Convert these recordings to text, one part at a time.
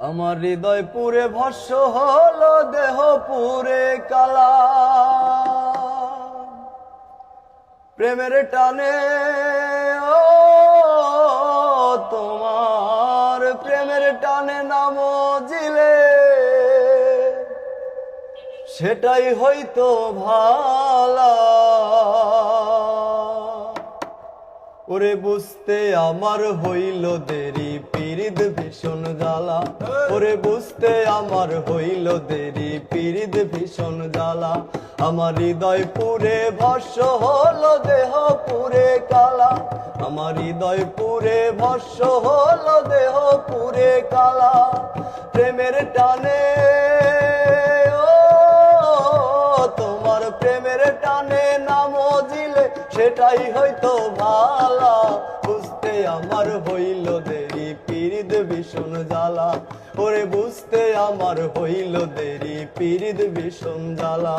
আমার হৃদয় পুরে ভস্য হলো, দেহ পুরে কালা। প্রেমের টানে ও তোমার প্রেমের টানে নাম জিলে, সেটাই হয়তো ভালা। ওরে বুঝতে আমার হইল দেরি, পিরিত ভীষণ জ্বালা। ওরে বুঝতে আমার হইল দেরি, পিরিত ভীষণ জ্বালা। আমার হৃদয় পুরে ভস্য হলো, দেহ পুরে কালা। আমার হৃদয় পুরে ভস্য হলো, দেহ পুরে কালা। প্রেমের টানে ও তোমার প্রেমের টানে নাম জিলে, সেটাই হয়তো ভালা। বুঝতে আমার হইল দেরি, পিরিত ভীষণ জ্বালা। ওরে বুঝতে আমার হইল দেরি, পিরিত ভীষণ জ্বালা।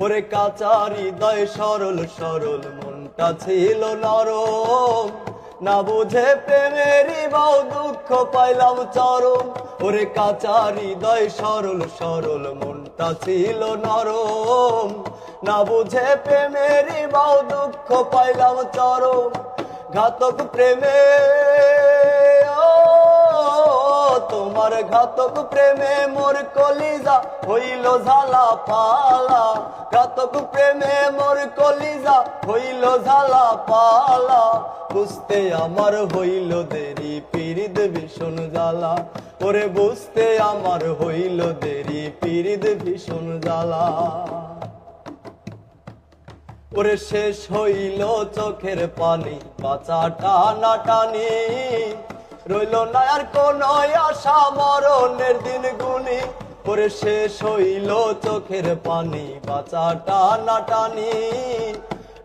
ওরে কাঁচা হৃদয় সরল সরল, মনটা ছিল নরম। না বুঝে প্রেমেরই বাউ দুঃখ পাইলাম চরম। ওরে কাঁচা হৃদয় সরল সরল, মনটা ছিল নরম। না বুঝে প্রেমেরই বাউ দুঃখ পাইলাম চরম। ঘাতক প্রেমে ও তোমার ঘাতক প্রেমে মোর কলিজা হইল ঝালা পালা। ঘাতক প্রেমে মোর কলিজা হইল ঝালা পালা। বুঝতে আমার হইল দেরি, পিরিত ভীষণ জ্বালা। ওরে বুঝতে আমার হইল দেরি, পিরিত ভীষণ জ্বালা। ওরে শেষ হইল চোখের পানি, বাঁচা টানা টানি। রইল না আর কোন আশা, মরণের দিন গুনি। ওরে শেষ হইল চোখের পানি, বাঁচা টানা টানি।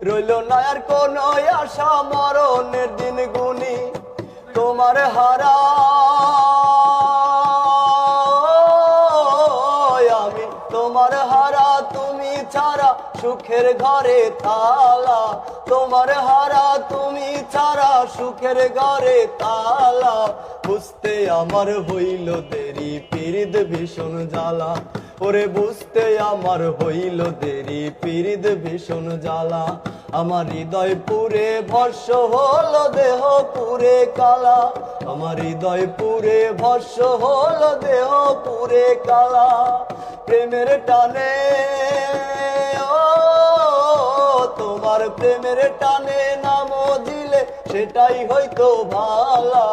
রইল না আর কোন আশা, মরণের দিন গুনি। তোমার হারা আমি, তোমার হারা তুমি ছাড়া সুখের ঘরে তালা। তোমার হারা তুমি ছাড়া সুখের ঘরে তালা। বুঝতে আমার হইল দেরি, পিরিত ভীষণ জ্বালা। ওরে বুঝতে আমার হইল দেরি, পিরিত ভীষণ জ্বালা। আমার হৃদয় পুরে ভস্য হলো, দেহ পুরে কালা। আমার হৃদয় পুরে ভস্য হলো, দেহ পুরে কালা। প্রেমের টানে ও তোমার প্রেমের টানে নাম দিলে, সেটাই হয়তো ভালা।